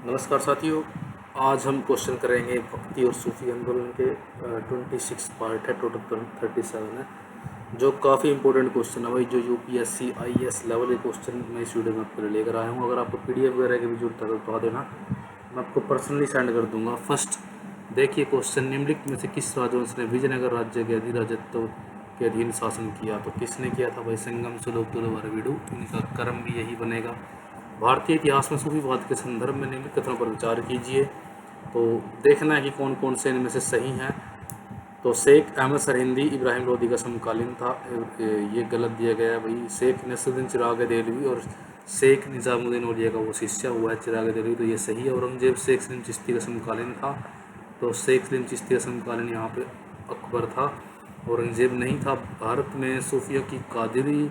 नमस्कार साथियों। आज हम क्वेश्चन करेंगे भक्ति और सूफी आंदोलन के 26 पार्ट है, टोटल 37 है, जो काफ़ी इंपॉर्टेंट क्वेश्चन है भाई। जो यूपीएससी आईएएस लेवल के क्वेश्चन मैं इस वीडियो में आपके लिए लेकर आया हूँ। अगर आपको पीडीएफ वगैरह की भी जरूरत है तो बता देना, मैं आपको पर्सनली सेंड कर दूंगा। फर्स्ट देखिए क्वेश्चन, निम्नलिखित में से किस राजवंश ने विजयनगर राज्य के अधिराजत्व के अधीन शासन किया? तो किसने किया था भाई? संगम, सुलभ, तुलवारवीडु। इनका कर्म भी यही बनेगा। भारतीय इतिहास में सूफीवाद के संदर्भ में निम्नलिखित कथनों पर विचार कीजिए। तो देखना है कि कौन कौन से इनमें से सही हैं। तो शेख अहमद सरहिंदी इब्राहिम लोदी का समकालीन था, ये गलत दिया गया है भाई। शेख नसरुद्दीन चिराग देहलवी और शेख निज़ामुद्दीन औलिया का वो शिष्य हुआ है चिराग देहलवी, तो ये सही है। औरंगजेब शेख सलीम चिश्ती का समकालीन था, तो शेख सलीम चिश्ती का समकालीन यहाँ पे अकबर था, औरंगजेब नहीं था। भारत में सूफियों की कादिरी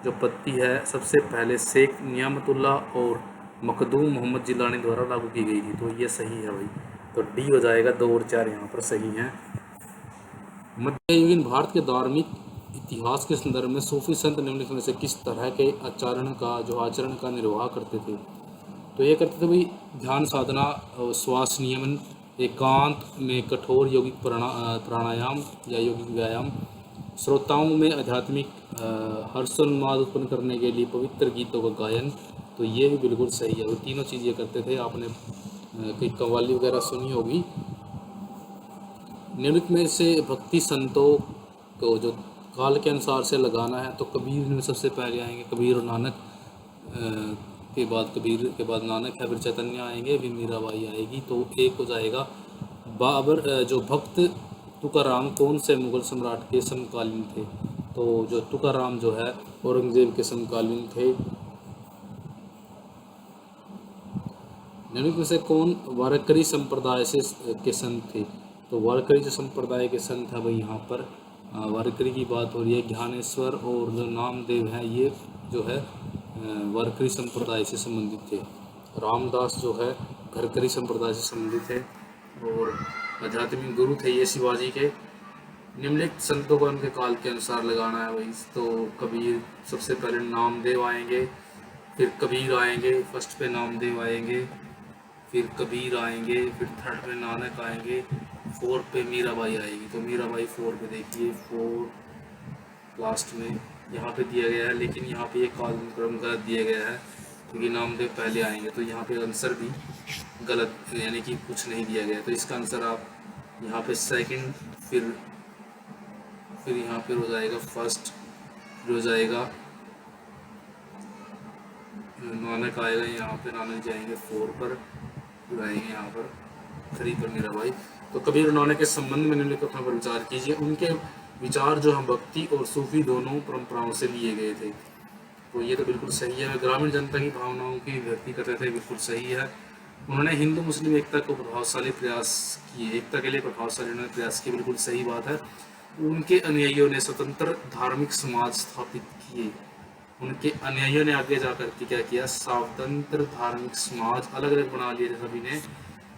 जो पत्ती है सबसे पहले शेख नियामतुल्ला और मखदूम मोहम्मद जिलानी द्वारा लागू की गई थी, तो ये सही है भाई। तो डी हो जाएगा, 2 और 4 यहाँ पर सही हैं। मध्ययुगीन भारत के धार्मिक इतिहास के संदर्भ में सूफी संत निम्नलिखित में से किस तरह के आचरण का निर्वाह करते थे? तो ये करते थे भाई ध्यान साधना, श्वास नियमन, एकांत में कठोर यौगिक प्राणायाम या यौगिक व्यायाम, श्रोताओं में आध्यात्मिक हर्षोन्माद उत्पन्न करने के लिए पवित्र गीतों का गायन। तो ये भी बिल्कुल सही है। वो तीनों चीज़ ये करते थे। आपने कोई कव्वाली वगैरह सुनी होगी। निम्नलिखित में से भक्ति संतों को जो काल के अनुसार से लगाना है, तो कबीर में सबसे पहले आएंगे कबीर और नानक, के बाद कबीर के बाद नानक है, फिर चैतन्य आएंगे, फिर मीराबाई आएगी। तो एक हो जाएगा। बाबर जो भक्त तुकाराम कौन से मुगल सम्राट के समकालीन थे? तो जो तुकाराम जो है औरंगजेब के समकालीन थे। निम्नलिखित में से कौन वारकरी संप्रदाय से के संत थे? तो वारकरी जो संप्रदाय के संत है भाई, यहाँ पर वारकरी की बात हो रही है। ज्ञानेश्वर और जो नामदेव है, ये जो है वारकरी संप्रदाय से संबंधित थे। रामदास जो है घरकरी संप्रदाय से संबंधित थे और आध्यात्मिक गुरु थे ये शिवाजी के। निम्नलिखित संतों को उनके काल के अनुसार लगाना है भाई। तो कबीर सबसे पहले, नामदेव आएंगे, फिर कबीर आएंगे, फर्स्ट पे नामदेव आएंगे, फिर कबीर आएंगे, फिर थर्ड पे नानक आएंगे, फोर्थ पे मीराबाई आएगी। तो मीराबाई 4 पे देखिए, 4 लास्ट में यहाँ पे दिया गया है, लेकिन यहाँ पे ये कालक्रम गलत दिया गया है क्योंकि नामदेव पहले आएंगे। तो यहाँ पे आंसर भी गलत, यानी कि कुछ नहीं दिया गया। तो इसका आंसर आप यहाँ पे सेकंड, फिर यहाँ पे हो जाएगा फर्स्ट, फिर हो जाएगा नानक आएगा, यहाँ पे नानक जाएंगे 4 पर, फिर आएंगे यहाँ पर 3 पर मीराबाई। तो कबीर और नानक के संबंध में निम्नलिखित कथनों पर विचार कीजिए। उनके विचार जो हम भक्ति और सूफी दोनों परंपराओं से लिए गए थे। तो ये तो बिल्कुल सही है। ग्रामीण जनता की भावनाओं की व्यक्ति करते थे, बिल्कुल सही है। उन्होंने हिंदू मुस्लिम एकता को प्रभावशाली प्रयास किए, एकता के लिए प्रभावशाली उन्होंने प्रयास किए, बिल्कुल सही बात है। उनके अनुयायियों ने स्वतंत्र धार्मिक समाज स्थापित किए। उनके अनुयायियों ने आगे जाकर के क्या किया? स्वतंत्र धार्मिक समाज अलग अलग बना लिए थे सभी ने,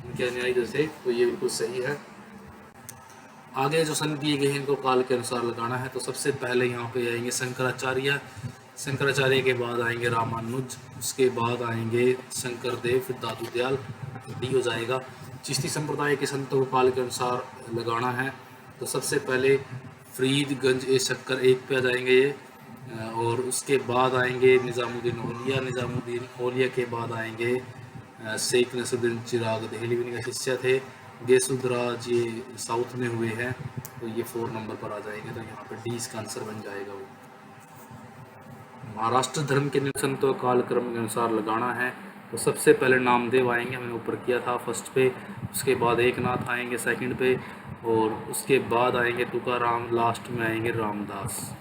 उनके अनुयायी जो थे। तो ये बिल्कुल सही है। आगे जो संत दिए गए हैं इनको काल के अनुसार लगाना है। तो सबसे पहले यहाँ पे आएंगे शंकराचार्य, शंकराचार्य के बाद आएंगे रामानुज, उसके बाद आएंगे शंकरदेव, फिर दादू दयाल। डी हो जाएगा। चिश्ती संप्रदाय के संतों को काल के अनुसार लगाना है। तो सबसे पहले फरीदगंज ए शक्कर 1 पे आ जाएंगे ये, और उसके बाद आएंगे निज़ामुद्दीन औलिया, निज़ामुद्दीन औलिया के बाद आएंगे शेख नसरुद्दीन चिराग देहलवी का शिष्य थे। गेसुदराज ये साउथ में हुए हैं, तो ये 4 नंबर पर आ जाएंगे। तो यहाँ पे डी इसका आंसर बन जाएगा वो। महाराष्ट्र धर्म के संतों कालक्रम के अनुसार लगाना है। तो सबसे पहले नामदेव आएंगे, मैंने ऊपर किया था फर्स्ट पे, उसके बाद एकनाथ आएंगे सेकंड पे, और उसके बाद आएंगे तुकाराम, लास्ट में आएंगे रामदास।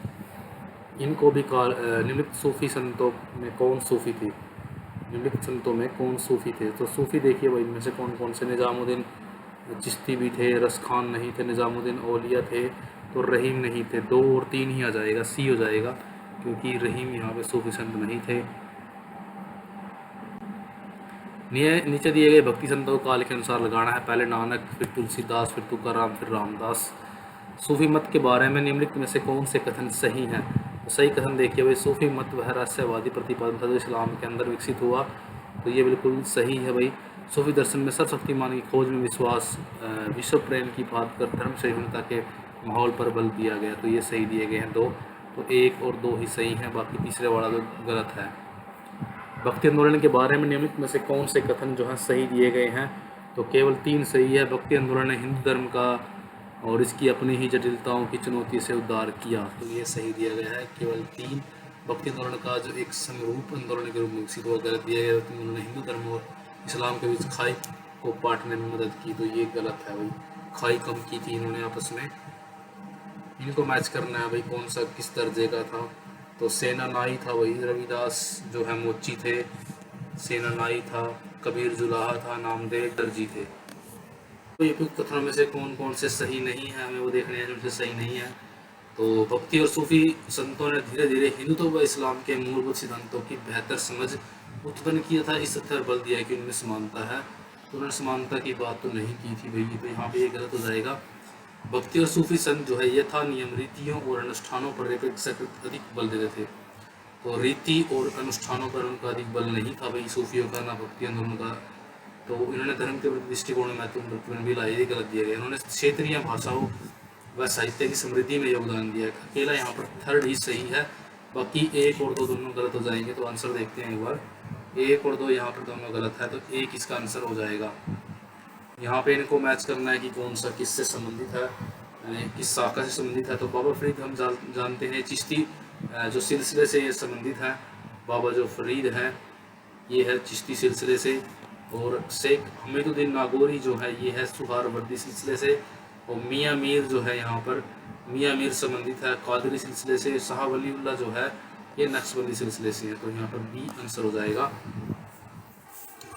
इनको भी निम्नलिखित सूफी संतों में कौन सूफी थे? निम्नलिखित संतों में कौन सूफी थे? तो सूफी देखिए भाई, इनमें से कौन कौन से? निज़ामुद्दीन चिश्ती भी थे, रसखान नहीं थे, निज़ामुद्दीन औलिया थे, तो रहीम नहीं थे। 2 और 3 ही आ जाएगा, सी हो जाएगा, क्योंकि रहीम यहाँ पे सूफी संत नहीं थे। नीचे दिए गए भक्ति संतों को काल के अनुसार लगाना है। पहले नानक, फिर तुलसीदास, फिर तुकाराम, फिर रामदास। सूफी मत के बारे में निम्नलिखित में से कौन से कथन सही हैं? तो सही कथन देखिए भाई, सूफी मत वह रहस्यवादी प्रतिपादन था जो इस्लाम के अंदर विकसित हुआ। तो ये बिल्कुल सही है भाई। सूफी दर्शन में सर्वशक्तिमान की खोज में विश्वास, विश्व प्रेम की बात कर धर्म सहिष्णुता के माहौल पर बल दिया गया। तो ये सही दिए गए हैं दो, तो एक और दो ही सही हैं, बाकी तीसरे वाला तो गलत है। भक्ति आंदोलन के बारे में निम्नलिखित में से कौन से कथन जो है सही दिए गए हैं? तो केवल 3 सही है। भक्ति आंदोलन ने हिंदू धर्म का और इसकी अपनी ही जटिलताओं की चुनौती से उद्धार किया। तो ये सही दिया गया है केवल 3। भक्ति आंदोलन का जो एक समरूप आंदोलन के रूप में विकसित हुआ, गलत दिया गया। भक्ति आंदोलन ने हिंदू धर्म और इस्लाम के बीच खाई को पाटने में मदद की। तो ये गलत है भाई, खाई कम की थी इन्होंने आपस में। इनको मैच करना है भाई कौन सा किस दर्जे का था। तो सेना नाई था वही, रविदास जो है मोची थे, सेना नाई था, कबीर जुलाहा था, नामदेव दर्जी थे। तो ये कथनों में से कौन कौन से सही नहीं है, हमें वो देखने हैं जो सही नहीं है। तो भक्ति और सूफी संतों ने धीरे धीरे हिंदुत्व व इस्लाम के मूलभूत सिद्धांतों की बेहतर समझ उत्पन्न किया था। इस तथ्य पर बल दिया कि उनमें समानता है। तो उन्होंने समानता की बात तो नहीं की थी भाई, तो यहाँ पे ये गलत हो जाएगा। भक्ति और सूफी संत जो है यथा नियम रीतियों और अनुष्ठानों पर अपेक्षाकृत अधिक बल देते थे। तो रीति और अनुष्ठानों पर उनका अधिक बल नहीं था भाई सूफियों का, ना भक्ति आंदोलन का। तो इन्होंने धर्म के दृष्टिकोण में महत्वपूर्ण प्रतिबंध भी लाए, ये गलत दिया गया। इन्होंने क्षेत्रीय भाषाओं व साहित्य की समृद्धि में योगदान दिया। अकेला यहाँ पर थर्ड ही सही है, बाकी 1 और 2 दोनों गलत हो जाएंगे। तो आंसर देखते हैं एक बार, 1 और 2 यहाँ पर दोनों गलत है, तो 1 इसका आंसर हो जाएगा। यहाँ पे इनको मैच करना है कि कौन सा किससे संबंधित है, किस शाखा से संबंधित है। तो बाबा फरीद हम जानते हैं चिश्ती जो सिलसिले से ये संबंधित है। बाबा जो फरीद हैं ये है चिश्ती सिलसिले से, और शेख हमीदुद्दीन नागौरी जो है ये है सुहारवर्दी सिलसिले से, और मियाँ मीर जो है यहाँ पर मियाँ मीर संबंधित है कादरी सिलसिले से। शाह वलीउल्लाह जो है ये नक्शबंदी सिलसिले से है। तो यहाँ पर बी आंसर हो जाएगा।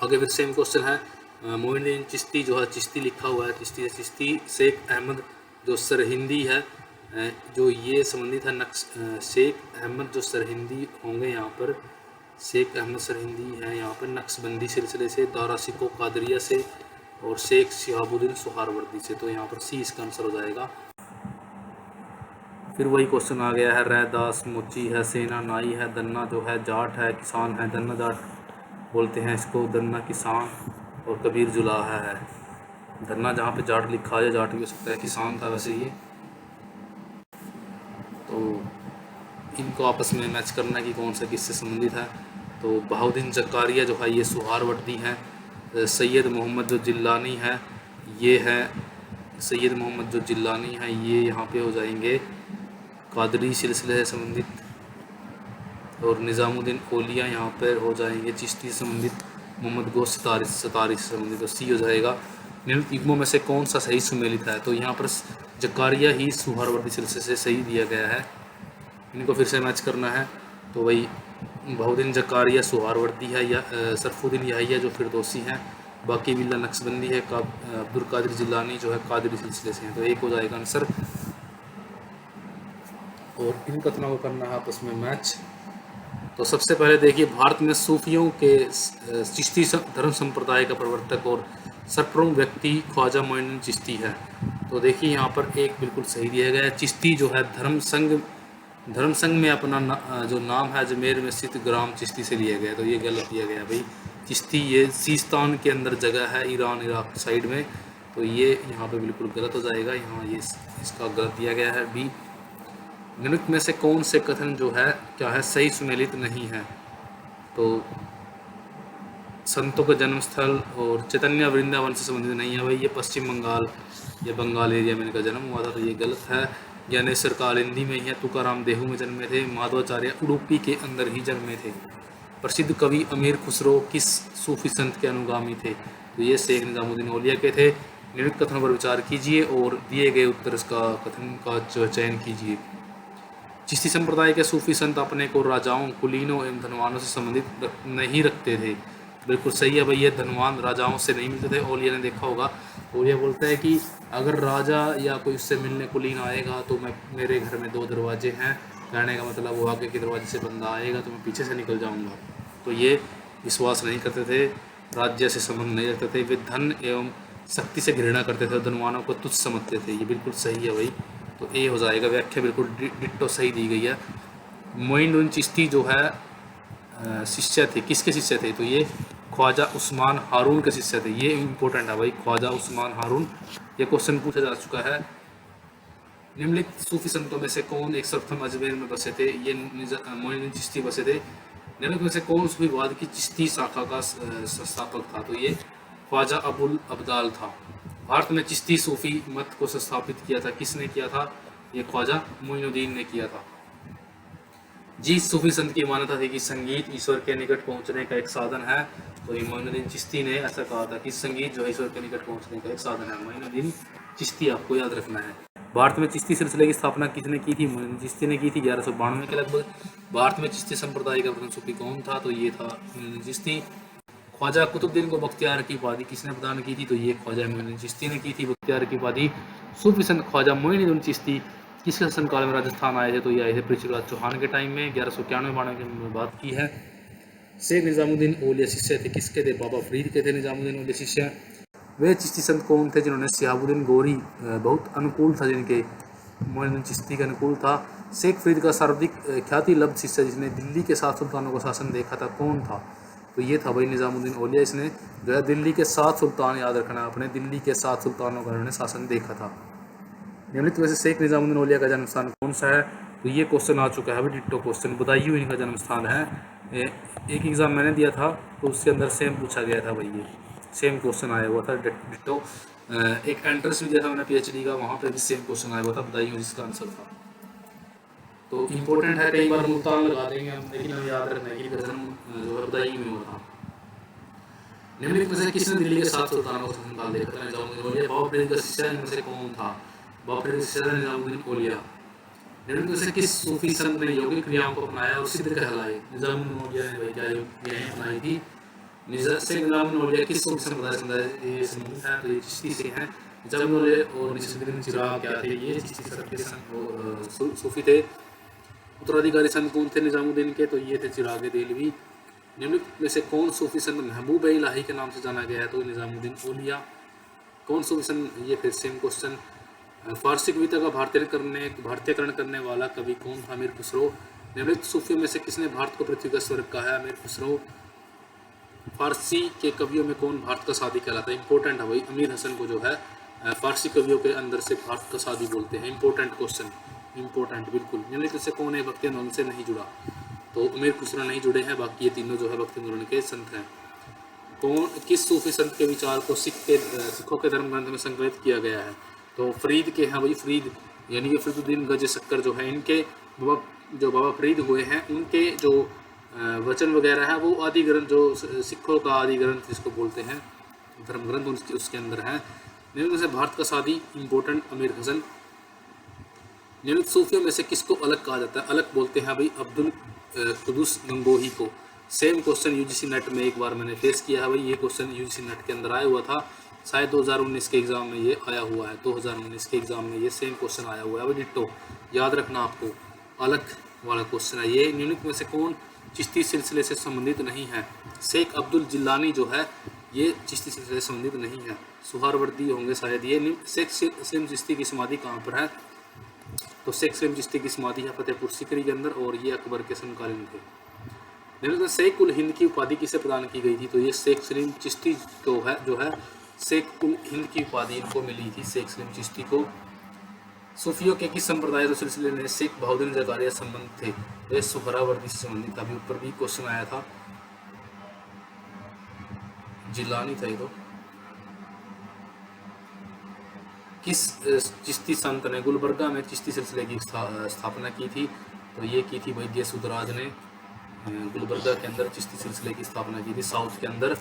आगे फिर सेम क्वेश्चन है, मोइनुद्दीन चिश्ती जो है चिश्ती लिखा हुआ है, चिश्ती शेख अहमद जो सरहिंदी है, जो ये संबंधित है शेख अहमद जो सरहिंदी होंगे यहाँ पर, शेख अहमद सरहिंदी है यहाँ पर नक्शबंदी सिलसिले से, दारा सिको कादरिया से, और शेख शिहाबुद्दीन सुहारवर्दी से। तो यहाँ पर सी इसका आंसर हो जाएगा। फिर वही क्वेश्चन आ गया है, रैदास मोची है, सेना नाई है, दन्ना जो है जाट है, किसान है, दन्ना जाट बोलते हैं इसको, दन्ना किसान, और कबीर जुलाहा है। धरना जहाँ पे जाट लिखा है, जाट भी हो सकता है, किसान था वैसे ये। तो इनको आपस में मैच करना कि कौन सा किससे संबंधित है। तो बहाउद्दीन जकारिया जो है ये सुहारवर्दी हैं। सैयद मोहम्मद जो जिल्लानी है ये है, सैयद मोहम्मद जो जिल्लानी है ये यहाँ पे हो जाएंगे कादरी सिलसिले से संबंधित, और निज़ामुद्दीन औलिया यहाँ पर हो जाएंगे चिश्ती संबंधित, मोहम्मद गौस सतारी से संबंधित। तो सी हो जाएगा। निम्नलिखित युग्मों में से कौन सा सही सुमेलित है? तो यहाँ पर जकारिया ही सुहारवर्दी सिलसिले से सही दिया गया है। इनको फिर से मैच करना है। तो वही बहुद्दीन जकारिया सुहारवर्दी है, या सरफुद्दीन याहिया जो फिरदौसी हैं, बाकी बिल्ला नक्शबंदी है, अब्दुल कादिर जिलानी जो है कादरी सिलसिले से हैं। तो 1 हो जाएगा आंसर। और इन कथनों को करना है आपस में मैच। तो सबसे पहले देखिए, भारत में सूफियों के चिश्ती धर्म संप्रदाय का प्रवर्तक और सरप्रमुख व्यक्ति ख्वाजा मोइनुद्दीन चिश्ती है। तो देखिए यहाँ पर एक बिल्कुल सही दिया गया है। चिश्ती जो है धर्म संघ में अपना जो नाम है अजमेर में स्थित ग्राम चिश्ती से लिया गया। तो ये गलत दिया गया भाई। चिश्ती ये सिस्तान के अंदर जगह है, ईरान इराक साइड में। तो ये यहाँ पे बिल्कुल गलत हो जाएगा। यहाँ ये इसका गलत दिया गया है बी। निम्नलिखित में से कौन से कथन जो है क्या है सही सुमेलित नहीं है? तो संतों का जन्म स्थल और चैतन्य वृंदावन से संबंधित नहीं है भाई। ये पश्चिम बंगाल या बंगाल एरिया में इनका जन्म हुआ था। तो ये गलत है। ज्ञानेश्वर कालिंदी में ही है, तुकाराम देहू में जन्मे थे, माधवाचार्य उडुपी के अंदर ही जन्मे थे। प्रसिद्ध कवि अमीर खुसरो किस सूफी संत के अनुगामी थे? तो ये शेख निजामुद्दीन औलिया के थे। निम्नलिखित कथनों पर विचार कीजिए और दिए गए उत्तर का कथन का चयन कीजिए। चिश्ती संप्रदाय के सूफी संत अपने को राजाओं, कुलीनों एवं धनवानों से संबंधित नहीं रखते थे। बिल्कुल सही है भाई। ये धनवान राजाओं से नहीं मिलते थे। औलिया ने देखा होगा, औलिया बोलता है कि अगर राजा या कोई उससे मिलने कुलीन आएगा तो मेरे घर में 2 दरवाजे हैं, कहने का मतलब वो आगे के दरवाजे से बंदा आएगा तो मैं पीछे से निकल जाऊंगा। तो ये विश्वास नहीं करते थे, राज्य से संबंध नहीं रखते थे, वे धन एवं शक्ति से घृणा करते थे, धनवानों को तुच्छ समझते थे। ये बिल्कुल सही है भाई। तो ए हो जाएगा। व्याख्या बिल्कुल डिट्टो सही दी गई है। मोइनुद्दीन चिश्ती जो है शिष्य थे, किसके शिष्य थे? तो ये ख्वाजा उस्मान हारून के शिष्य थे। ये इंपॉर्टेंट है भाई, ख्वाजा उस्मान हारून, ये क्वेश्चन पूछा जा चुका है। निम्नलिखित सूफी संतों में से कौन एक सर्वप्रथम अजमेर में बसे थे? ये मोइनुद्दीन चिश्ती बसे थे। निम्नलिखित में से कौन सूफीवाद की चिश्ती शाखा का संस्थापक था? तो ये ख्वाजा अबुल अब्दाल था। भारत में चिश्ती सूफी मत को स्थापित किया था, किसने किया था? ये ख्वाजा मोइनुद्दीन ने किया था। जिस सूफी संत की मान्यता थी कि संगीत ईश्वर के निकट पहुंचने का एक साधन है, तो ये मोइनुद्दीन चिश्ती ने ऐसा कहा था कि संगीत जो है ईश्वर के निकट पहुंचने का एक साधन है। मोइनुद्दीन चिश्ती आपको याद रखना है। भारत में चिश्ती सिलसिले की स्थापना किसने की थी? मोइनुद्दीन चिश्ती ने की थी 1192 के लगभग। भारत में चिश्ती संप्रदाय का प्रथम सूफी कौन था? तो ये था मोइनुद्दीन चिश्ती। ख्वाजा कुतुबुद्दीन को बख्तियार की उपाधि किसने प्रदान की थी? तो ये ख्वाजा मोइनुद्दीन चिश्ती ने की थी बख्तियार की उपाधि। सूफी संत ख्वाजा मोइनुद्दीन चिश्ती किस शासनकाल में राजस्थान आए थे? तो ये आए थे पृथ्वीराज चौहान के टाइम में, 1191 की बात की है। शेख निजामुद्दीन औलिया शिष्य थे, किसके थे? बाबा फरीद के थे निजामुद्दीन औलिया शिष्य। वे चिश्ती संत कौन थे जिन्होंने शिहाबुद्दीन गोरी बहुत अनुकूल था, जिनके मोइनुद्दीन चिश्ती का अनुकूल था। शेख फरीद का सर्वाधिक ख्याति लब्ध शिष्य जिसने दिल्ली के 7 सुल्तानों का शासन देखा था, कौन था? तो ये था भाई निजामुद्दीन औलिया। इसने जो है दिल्ली के 7 सुल्तान, याद रखना अपने, दिल्ली के 7 सुल्तानों का उन्होंने शासन देखा था। निम्नलिखित वैसे शेख निजामुद्दीन औलिया का जन्म स्थान कौन सा है? तो ये क्वेश्चन आ चुका है भाई, डिट्टो क्वेश्चन। बताइए इनका जन्म स्थान है। एक एग्जाम मैंने दिया था तो उसके अंदर सेम पूछा गया था भाई, ये सेम क्वेश्चन आया हुआ था डिट्टो। एक एंट्रेंस भी दिया था मैंने पीएचडी का, वहाँ पे भी सेम क्वेश्चन आया हुआ था। बताइए जिसका आंसर था। तो इम्पोर्टेंट है, कई बार मुल्तान लगा देंगे हम, लेकिन हमें याद रखना है कि जन्म जो है बताइए में हुआ था। निम्नलिखित में से किसने दिल्ली के 7 सुल्तानों को शासनकाल देखा था? निजामुद्दीन औलिया। बाबा फरीद का शिष्य इनमें से कौन था? बाबा फरीद का शिष्य निजामुद्दीन औलिया। निम्नलिखित में से किस सूफी संत ने यौगिक क्रियाओं को अपनाया और सिद्ध कहलाए? निजामुद्दीन औलिया ने भाई क्या क्रियाएं अपनाई थी? निजामुद्दीन औलिया किस सूफी संप्रदाय से संबंधित है? तो ये चिश्ती से हैं। निजामुद्दीन औलिया और नसीरुद्दीन चिराग क्या थे? ये चिश्ती संत के सूफी थे। उत्तराधिकारी संत कौन थे निजामुद्दीन के? तो ये थे चिराग देहलवी। निम्नलिखित में से कौन सूफी संत महबूब इलाही के नाम से जाना गया है? तो निजामुद्दीन औलिया। कौन सूफी संत? ये फिर सेम क्वेश्चन। फारसी कविता का भारतीयकरण करने वाला कवि कौन था? अमीर खुसरो। निम्नलिखित सूफियों में से किसने भारत को पृथ्वी का स्वर्ग कहा है? अमीर खुसरो। फारसी के कवियों में कौन भारत का सादी कहलाता है? इंपॉर्टेंट है भाई, अमीर हसन को जो है फारसी कवियों के अंदर से भारत का सादी बोलते हैं। इंपॉर्टेंट क्वेश्चन, इंपॉर्टेंट बिल्कुल। निम्नलिखित से कौन है भक्ति आंदोलन से नहीं जुड़ा? तो अमीर खुसरो नहीं जुड़े हैं, बाकी ये तीनों जो है भक्ति आंदोलन के संत हैं। कौन किस सूफी संत के विचार को सिखों के धर्म ग्रंथ में संकलित किया गया है? तो फरीद के हैं भाई, फरीद यानी कि फरीदुद्दीन गज शक्कर जो है, इनके बाबा फरीद हुए हैं, उनके जो वचन वगैरह है वो आदि ग्रंथ, जो सिखों का आदि ग्रंथ जिसको बोलते हैं धर्म ग्रंथ, उसके अंदर है। निम्न से भारत का सादी इंपॉर्टेंट अमीर हसन। निम्न सूफियों में से किसको अलग कहा जाता है? अलग बोलते हैं भाई अब्दुल कुदुस गंगोही को। सेम क्वेश्चन यूजीसी नेट में एक बार मैंने फेस किया है भाई, ये क्वेश्चन यूजीसी नेट के अंदर आया हुआ था, शायद 2019 के एग्जाम में ये आया हुआ है। 2019 के एग्जाम में ये सेम क्वेश्चन आया हुआ है भाई, डिट्टो याद रखना आपको, अलग वाला क्वेश्चन है ये। निम्नलिखित में से कौन चिश्ती सिलसिले से संबंधित नहीं है? शेख अब्दुल जिलानी जो है ये चिश्ती सिलसिले से संबंधित नहीं है, सुहारवर्दी होंगे शायद ये। शेख सलीम चिश्ती की समाधि कहाँ पर है? तो शेख सलीम चिश्ती की समाधि है फतेहपुर सीकरी के अंदर, और ये अकबर के समकालीन थे। निम्नलिखित में शेख उल हिंद की उपाधि किसे प्रदान की गई थी? तो ये शेख सलीम चिश्ती जो है शेख उल हिंद की उपाधि इनको मिली थी, शेख सलीम चिश्ती को। सूफियों के किस संप्रदाय के सिलसिले में शेख बहाउद्दीन जकारिया संबंध थे? ये सुहरावर्दी से संबंधित था। अभी ऊपर भी क्वेश्चन आया था, जिलानी था ये तो। किस चिश्ती संत ने गुलबर्गा में चिश्ती सिलसिले की स्थापना की थी? तो ये की थी भाई गैसुदराज ने, गुलबर्गा के अंदर चिश्ती सिलसिले की स्थापना की थी, साउथ के अंदर।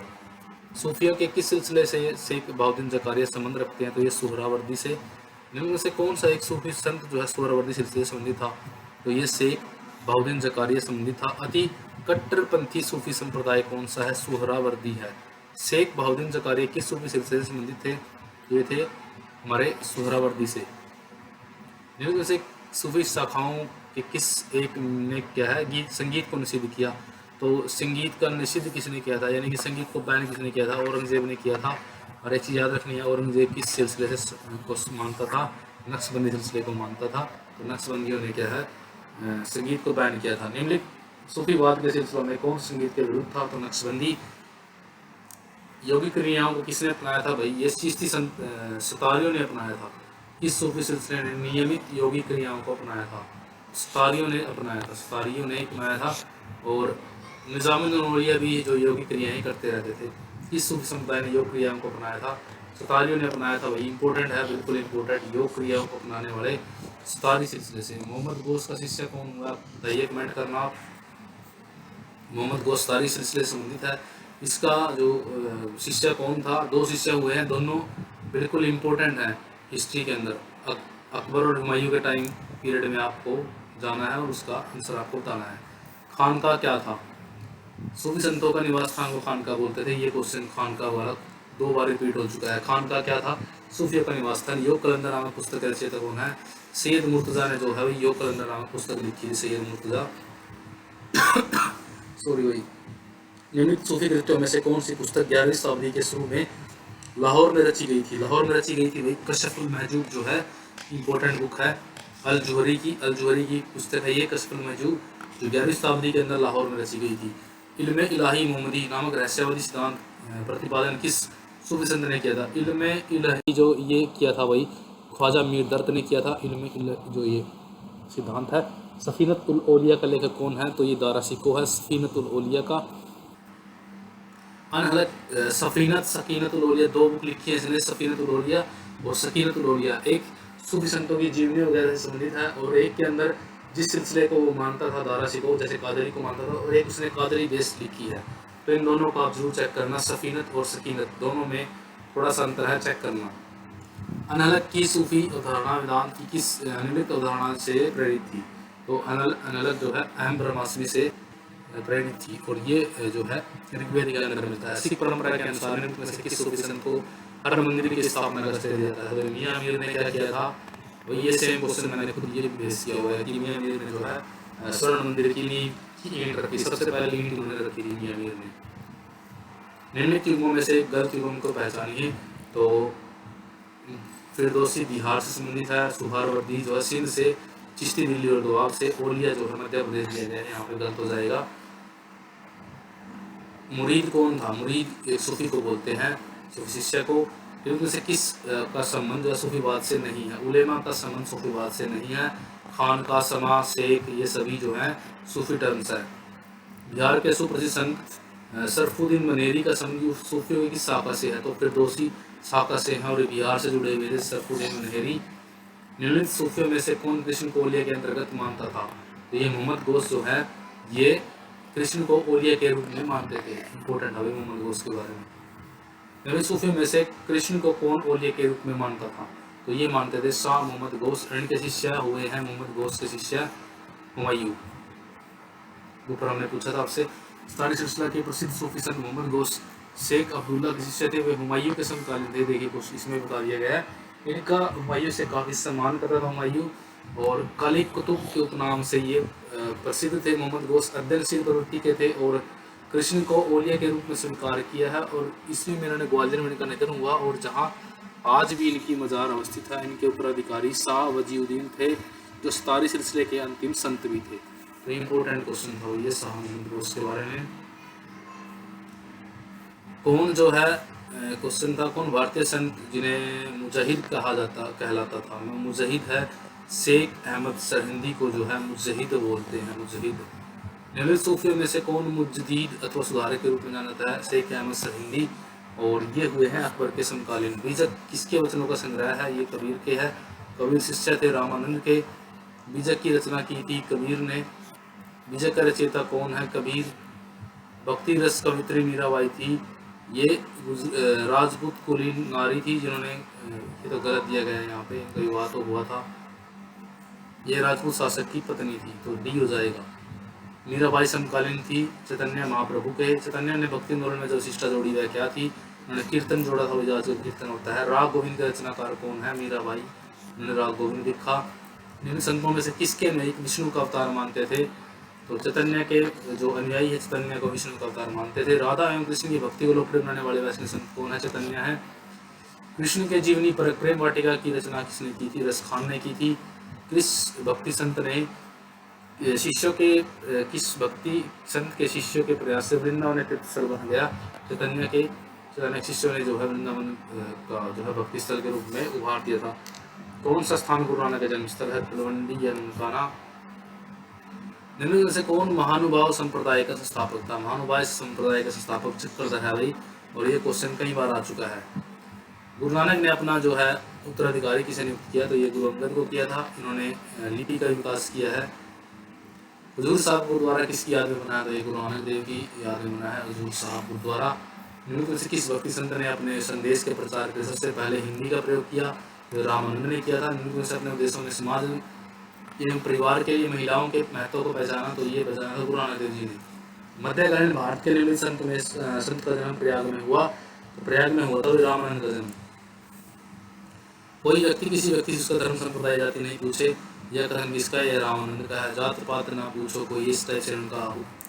सूफियों के किस सिलसिले से शेख बहाउद्दीन जकारिया संबंध रखते हैं? तो ये सुहरावर्दी से। निम्न में से कौन सा एक सूफी संत जो है सुहरावर्दी सिलसिले से संबंधित था? तो ये शेख बहाउद्दीन जकारिया संबंधित था। अति कट्टरपंथी सूफी संप्रदाय कौन सा है? सुहरावर्दी है। शेख बहाउद्दीन जकारिया किस सूफी सिलसिले से संबंधित थे? ये थे हमारे सुहरावर्दी से। निम्न में से सूफी शाखाओं के किस एक ने क्या है संगीत को निषिद्ध किया? तो संगीत का निषिद्ध किसने किया था, यानी कि संगीत को बैन किसने किया था? औरंगजेब ने किया था। और एक चीज़ याद रखनी है, औरंगजेब किस सिलसिले से को मानता था? नक्शबंदी सिलसिले को मानता था। तो नक्शबंदियों ने क्या है संगीत को बैन किया था। निम्नलिखित सूफीवाद के सिलसिले में कौन संगीत के विरुद्ध था? तो नक्शबंदी। योगिक क्रियाओं को किसने अपनाया था भाई? ये चिश्ती सतारियों ने अपनाया था। किस सूफी सिलसिले ने नियमित योगिक क्रियाओं को अपनाया था? सतारियों ने अपनाया था, सतारियों ने अपनाया था। और निज़ामुद्दीन औलिया भी जो योगिक क्रियाएं करते रहते थे। किस सूफी समुदाय ने योग क्रियाओं को अपनाया था? सतारियों ने अपनाया था भाई। इंपॉर्टेंट है, बिल्कुल इंपॉर्टेंट। योग क्रियाओं को अपनाने वाले सतारी सिलसिले से। मोहम्मद गौस का शिष्य कौन हुआ? बताइए, कमेंट करना आप। मोहम्मद गौस सतारी सिलसिले से संबंधित है। इसका जो शिष्य कौन था? दो शिष्य हुए हैं, दोनों बिल्कुल इम्पोर्टेंट हैं हिस्ट्री के अंदर। अकबर और हुमायूं के टाइम पीरियड में आपको जाना है और उसका आंसर आपको बताना है। खानका क्या था? सूफी संतों का निवास स्थान को खानका बोलते थे। ये क्वेश्चन खानका वाला 2 बार रिपीट हो चुका है। खानका क्या था? सूफियों का निवास स्थान। योग कलंदर नामक पुस्तक के रचयिता कौन है? सैयद मुर्तज़ा ने जो है योग कलंदर नामक पुस्तक लिखी है, सैयद मुर्तज़ा। सॉरी भाई। नियमित सूफी कृतियों में से कौन सी पुस्तक 11वीं शताब्दी के शुरू में लाहौर में रची गई थी? लाहौर में रची गई थी भाई कशफुल महजूब जो है, इंपॉर्टेंट बुक है। अल जोहरी की पुस्तक है ये कशफुल महजूब, जो 11वीं शताब्दी के अंदर लाहौर में रची गई थी। इल्म इलाही मोहम्मदी नामक रहस्यवादी सिद्धांत प्रतिपादन किस सूफी संत ने किया था? इल्म इलाही जो ये किया था भाई ख्वाजा मीर दर्द ने किया था। जो ये सिद्धांत है। सफीनतुल औलिया का लेखक कौन है? तो ये दारा सिको है सफीनतुल औलिया का। अनहलक सकीनतुल औलिया 2 बुक लिखी है इसने, सफीनतुल औलिया और सकीनतुल औलिया। एक सूफी संतों की जीवनी वगैरह से संबंधित है और एक के अंदर जिस सिलसिले को वो मानता था दारा सिको, जैसे कादरी को मानता था, और एक उसने कादरी बेस्ड लिखी है। तो इन दोनों को आप जरूर चेक करना, सफीनत और सकीनत दोनों में थोड़ा सा अंतर है, चेक करना। अनहलक की सूफी अवधारणा वेदांत की किस निम्नलिखित अवधारणा से प्रेरित थी? तो अनहलक जो है अहम ब्रह्मास्मि से प्रेरित थी और ये जो है ऋग्वेद के अंदर मिलता है। सिख परंपरा के अनुसार निम्नलिखित में से किस सूफी संत को हर मंदिर की स्थापना का श्रेय दिया जाता है? तो मियां मीर ने क्या किया था? वही ये सेम क्वेश्चन मैंने खुद ये भेज किया हुआ है कि मियां मीर ने जो है स्वर्ण मंदिर की नींव की ईंट रखी, सबसे पहले ईंट उन्होंने रखी थी मियां मीर ने। निम्नलिखित युगों में से गलत युगों को पहचानिए। तो फिरदौसी बिहार से संबंधित है, सुहारवर्दी जो है सिंध से, चिश्ती दिल्ली और दोआब से, औलिया जो है मध्य प्रदेश दिया गया है, यहाँ पे गलत हो जाएगा। मुरीद कौन था? मुरीद एक सूफी को बोलते हैं, सूफी शिष्य को। इनमें से किस का संबंध जो है सूफीवाद से नहीं है? उलेमा का संबंध सूफीवाद से नहीं है। खान का समा शेख ये सभी जो हैं सूफी टर्म्स है। बिहार के सुप्रसिद्ध संत सरफुद्दीन मनेरी का संबंध सूफियों की किस शाखा से है? तो फिरदौसी शाखा से हैं और बिहार से जुड़े हुए थे सरफुद्दीन मनेरी। निम्नलिखित सूफियों में से कौन कृष्ण को औलिया के अंतर्गत मानता था? तो ये मोहम्मद गौस जो है ये कृष्ण को औलिया के रूप में मानते थे। इंपॉर्टेंट है मोहम्मद गौस के बारे में। निम्नलिखित सूफियों में से कृष्ण को कौन औलिया के रूप में मानता था? तो ये मानते थे शाह मोहम्मद गौस। इनके शिष्य हुए हैं मोहम्मद गौस के शिष्य हुमायूं। ऊपर हमने पूछा था आपसे। सतारी सिलसिला के प्रसिद्ध सूफी संत मोहम्मद गौस शेख अब्दुल्ला के शिष्य थे। वे हुमायूं के समकालीन थे। देखिए कुछ इसमें बता दिया गया है। इनका हुमायूं से काफ़ी सम्मान करता था हुमायूं, और काली कुतुब के उपनाम से ये प्रसिद्ध थे। मोहम्मद गौस अध्ययनशील प्रवृत्ति के थे और कृष्ण को औलिया के रूप में स्वीकार किया है। और ईस्वी में इन्होंने ग्वालियर में इनका निधन हुआ, और जहाँ आज भी इनकी मज़ार अवस्थित है, इनके उत्तराधिकारी शाह वजीउद्दीन थे, जो सतारी सिलसिले के अंतिम संत भी थे। तो इम्पोर्टेंट क्वेश्चन था ये शाह मोहम्मद गौस के बारे में। कौन जो है क्वेश्चन था, कौन भारतीय संत जिन्हें मुजाहिद कहलाता था? मुजाहिद है शेख अहमद सरहिंदी को जो है मुजाहिद बोलते हैं, मुजाहिद। निम्नलिखित सूफियों में से कौन मुजदीद अथवा सुधारक के रूप में जाना जाता है? शेख अहमद सरहिंदी। और ये हुए हैं अकबर के समकालीन। बीजक किसके वचनों का संग्रह है? ये कबीर के है। कबीर शिष्य थे रामानंद के। बीजक की रचना की थी कबीर ने। बीजक का रचयिता कौन है? कबीर। भक्ति रस कवित्री मीराबाई थी। ये राजपूत कुलीन नारी थी जिन्होंने, ये तो गलत दिया गया है यहाँ पे, इनका विवाह तो हुआ था। ये राजपूत शासक की पत्नी थी, तो डी हो जाएगा। मीराबाई समकालीन थी चैतन्य महाप्रभु के। चैतन्य ने भक्ति आंदोलन में जो शिष्टा जोड़ी वह क्या थी? उन्होंने कीर्तन जोड़ा था, वजह से कीर्तन होता है। राग गोविंद के रचनाकार कौन है? मीराबाई। उन्होंने राग गोविंद लिखा। निम्न संतों में से किसके में विष्णु का अवतार मानते थे? तो चैतन्य के जो अनुयायी है चैतन्य को विष्णु का अवतार मानते थे। राधा एवं कृष्ण की भक्ति को लोकप्रिय बनाने वाले वैष्णव संत कौन है? चैतन्य है। कृष्ण के जीवनी पर प्रेम वाटिका की रचना किसने की थी? रस खान ने की थी। किस भक्ति संत ने शिष्यों के किस भक्ति संत के शिष्यों के प्रयास से वृंदावन तीर्थस्थल बन गया? चैतन्य अनेक शिष्यों ने जो है वृंदावन का जो है भक्ति स्थल के रूप में उभार दिया था। कौन सा स्थान गुरु नानक का जन्म स्थल है? तलवंडी या ननकाना। निम्न में से कौन महानुभाव संप्रदाय का संस्थापक था? महानुभाव संप्रदाय का संस्थापक चक्रधर है भाई, और ये क्वेश्चन कई बार आ चुका है। गुरु नानक ने अपना जो है उत्तराधिकारी किसे नियुक्त किया? तो ये गुरु अंगद को किया था। इन्होंने लिपि का विकास किया है। हजूर साहब गुरुद्वारा किसकी याद में बनाया? तो ये गुरु नानक देव की याद में बना है हजूर साहब गुरुद्वारा। निम्न में से किस भक्ति संत ने अपने संदेश के प्रचार के सबसे पहले हिंदी का प्रयोग किया? तो रामानंद ने किया था। निम्न में से अपने उद्देश्यों में समाज एवं परिवार के लिए महिलाओं के महत्व को पहचाना? तो ये पहचाना था गुरु नानक देव जी ने। मध्यकालीन भारत के निर्मित संत का जन्म प्रयाग में हुआ। तो प्रयाग में हुआ था रामानंद का जन्म। कोई व्यक्ति किसी व्यक्ति से उसका धर्म संप्रदाय जाति नहीं पूछे, यह कथन किसका है? यह रामानंद का है। जात पात ना पूछो कोई, इस टाइप से उनका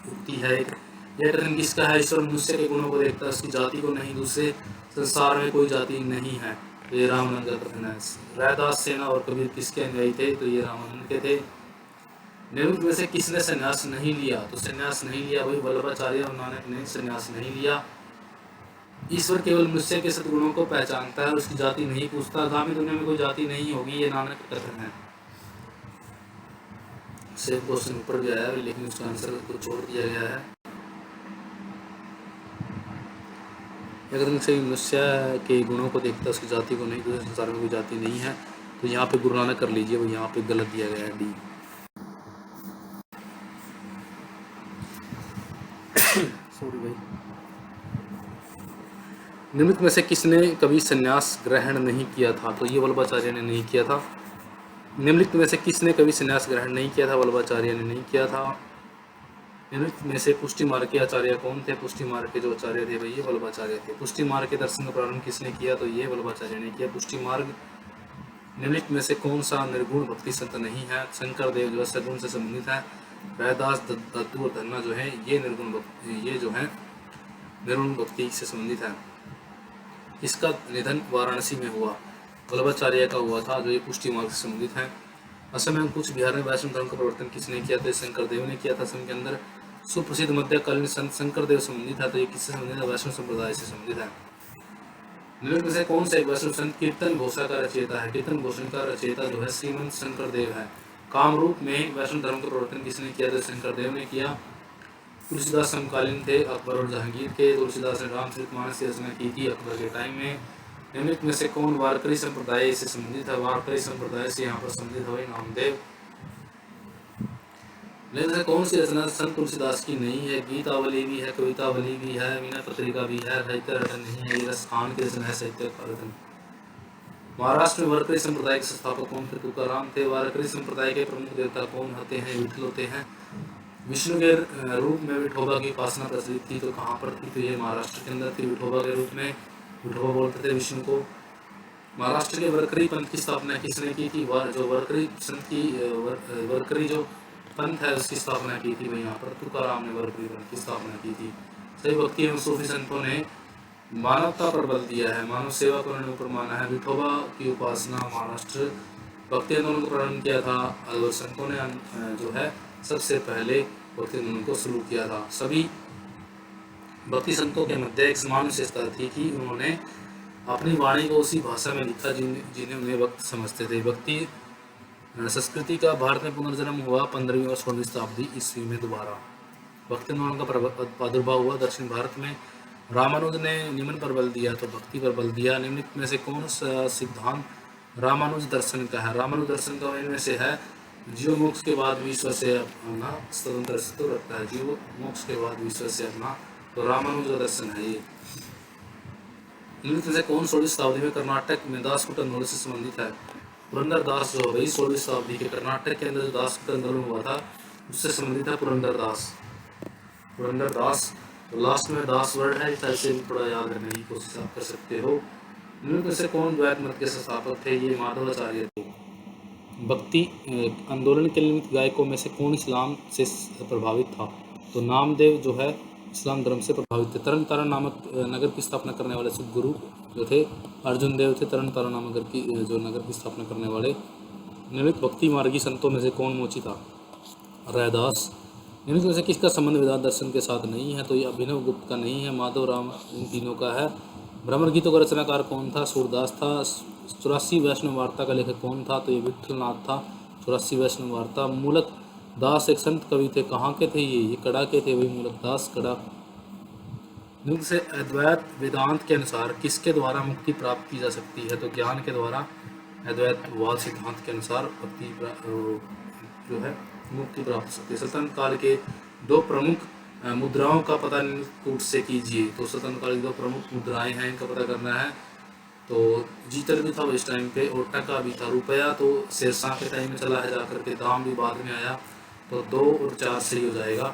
उक्ति है। यह कथन किसका है? ईश्वर मनुष्य के गुणों को देखता है, उसकी जाति को नहीं। दूसरे संसार में कोई जाति नहीं है। तो ये रामानंद का कथन है। रैदास सेना और कबीर किसके अनुयायी थे? तो ये रामानंद के थे। निम्न में से किसने संन्यास नहीं लिया? तो संन्यास नहीं लिया वही वल्लभाचार्य और नानक ने संन्यास नहीं लिया। ईश्वर केवल मनुष्य के सद्गुणों को पहचानता है, उसकी जाति नहीं पूछता। आगामी दुनिया में कोई जाति नहीं होगी, ये नानक का कथन है। सेम क्वेश्चन ऊपर भी आया है, लेकिन उसका आंसर को छोड़ दिया गया है। अगर से मनुष्य के गुणों को देखता है, उसकी जाति को नहीं, दूसरे संसार में कोई जाति नहीं है। तो यहाँ पे गुरु नानक कर लीजिए, वो यहाँ पे गलत दिया गया है, डी। सॉरी भाई। निम्नलिखित में से किसने कभी संन्यास ग्रहण नहीं किया था? तो ये वल्लभाचार्य ने नहीं किया था। निम्नलिखित में से किसने कभी संन्यास ग्रहण नहीं किया था? वल्लभाचार्य ने नहीं किया था। निम्नलिखित में से पुष्टि मार्ग के आचार्य कौन थे? पुष्टि मार्ग के जो आचार्य थे भाई ये वल्लभाचार्य थे। पुष्टि मार्ग के दर्शन का प्रारंभ किसने किया? तो ये वल्लभाचार्य ने किया पुष्टि मार्ग। निम्नलिखित में से कौन सा निर्गुण भक्ति संत नहीं है? शंकर देव जो है सगुण से संबंधित है। रैदास, दत्तू और धन्ना जो है ये जो है निर्गुण भक्ति से संबंधित है। इसका निधन वाराणसी में हुआ, वल्लभाचार्य का हुआ था, जो ये पुष्टि मार्ग से संबंधित है। असम एवं कुछ बिहार में वैष्णव धर्म का प्रवर्तन किसने किया? तो शंकर देव ने किया था। असम के अंदर सुप्रसिद्ध मध्यकालीन संत शंकर देव संबंधित है। तो ये किससे संबंधित है? वैष्णव संप्रदाय से संबंधित है। निम्नलिखित में से कौन सा एक वैष्णव संत कीर्तन घोषा का रचयिता है? कीर्तन घोषण का रचयिता जो है श्रीमंत शंकर देव है। कामरूप में वैष्णव धर्म का प्रवर्तन किसने किया? तो शंकर देव ने किया। तुलसीदास समकालीन थे अकबर और जहांगीर के। तुलसीदास ने रामचरितमानस की रचना की थी अकबर के टाइम में। निम्नलिखित में से कौन वारकरी संप्रदाय से संबंधित है? वारकरी संप्रदाय से यहाँ पर संबंधित है नामदेव। निम्न से कौन सी रचना संत तुलसीदास की नहीं है? गीतावली भी है, कवितावली भी है, मीना पत्रिका भी है, साहित्य रटन नहीं है। ये रसखान की रचना है, साहित्य रटन। महाराष्ट्र में वारकरी संप्रदाय के संस्थापक कौन थे? तुकाराम थे। वारकरी संप्रदाय के प्रमुख देवता कौन होते हैं? विठल होते हैं। विष्णु के रूप में विठोबा की उपासना प्रचलित थी, तो कहाँ पर थी? तो ये महाराष्ट्र के अंदर थी। विठोबा के रूप में विठोबा बोलते थे विष्णु को। महाराष्ट्र के वरकरी पंथ की स्थापना किसने की थी? जो वरकरी संत की वरकरी जो पंथ है उसकी स्थापना की थी वही यहाँ पर तुकाराम ने वरकरी पंथ की स्थापना की थी। सभी भक्ति एवं सूफी संतों ने मानवता पर बल दिया है, मानव सेवा को उन्होंने ऊपर माना है। विठोबा की उपासना महाराष्ट्र भक्ति आंदोलन को प्रारंभ किया था और संतों ने जो है सबसे पहले भक्ति आंदोलन को शुरू किया था। सभी भक्ति संतों के मध्य एक समान विशेषता थी कि उन्होंने अपनी वाणी को उसी भाषा में लिखा जिन्हें उन्हें भक्त समझते थे। भक्ति संस्कृति का भारत में पुनर्जन्म हुआ 15वीं और 16वीं शताब्दी ईस्वी में दोबारा। भक्ति आंदोलन का प्रादुर्भाव हुआ दक्षिण भारत में। रामानुज ने निम्न पर बल दिया, तो भक्ति पर बल दिया। निम्नलिखित में से कौन सा सिद्धांत रामानुज दर्शन का है? रामानुज दर्शन का इनमें से है जीव मोक्ष के बाद विश्व से अपना स्वतंत्र अस्तित्व रखता है। जीव मोक्ष के बाद विश्व से अपना, तो रामानुज दर्शन है ये। निम्नलिखित से कौन 16वीं शताब्दी में कर्नाटक में दासकुट आंदोलन से संबंधित है? पुरंदर दास जो भाई 16वीं शताब्दी के कर्नाटक के अंदर जो दासकुट आंदोलन हुआ था उससे संबंधित है पुरंदर दास। पुरंदर दास, तो लास्ट में दास वर्ड है, इस तरह से थोड़ा याद रखने की कोशिश आप कर सकते हो। निम्नलिखित से कौन द्वैत मत के संस्थापक थे? ये माधवाचार्य थे। भक्ति आंदोलन के निमित्त गायकों में से कौन इस्लाम से प्रभावित था? तो नामदेव जो है इस्लाम धर्म से प्रभावित थे। तरन तारण नामक नगर की स्थापना करने वाले सदगुरु जो थे अर्जुन देव थे। तरन तारण नामक जो नगर की स्थापना करने वाले। निम्नलिखित भक्ति मार्गी संतों में से कौन मोची था? रैदास। निम्नलिखित में से किसका संबंध वेदांत दर्शन के साथ नहीं है? तो ये अभिनव गुप्त का नहीं है, माधव राम इन तीनों का है। भ्रमर गीतों का रचनाकार कौन था? सूरदास था। 84 वैष्णव वार्ता का लेखक कौन था? तो ये विठलनाथ था। 84 वैष्णव वार्ता। मूलक दास एक संत कवि थे, कहाँ के थे ये कड़ा के थे, वही मूलक दास कड़ा। निम्न से अद्वैत वेदांत के अनुसार किसके द्वारा मुक्ति प्राप्त की जा सकती है? तो ज्ञान के द्वारा। अद्वैतवाद सिद्धांत के अनुसार जो है मुक्ति प्राप्त हो सकती है। सल्तनत काल के दो प्रमुख मुद्राओं का पता निम्नकूट से कीजिए। तो सल्तनत काल की दो प्रमुख मुद्राएं हैं, इनका पता करना है। तो जीतल भी था वो इस टाइम पे, और टका भी था। रुपया तो शेरशाह के टाइम में चला है जाकर के, दाम भी बाद में आया। तो 2 और 4 सही हो जाएगा।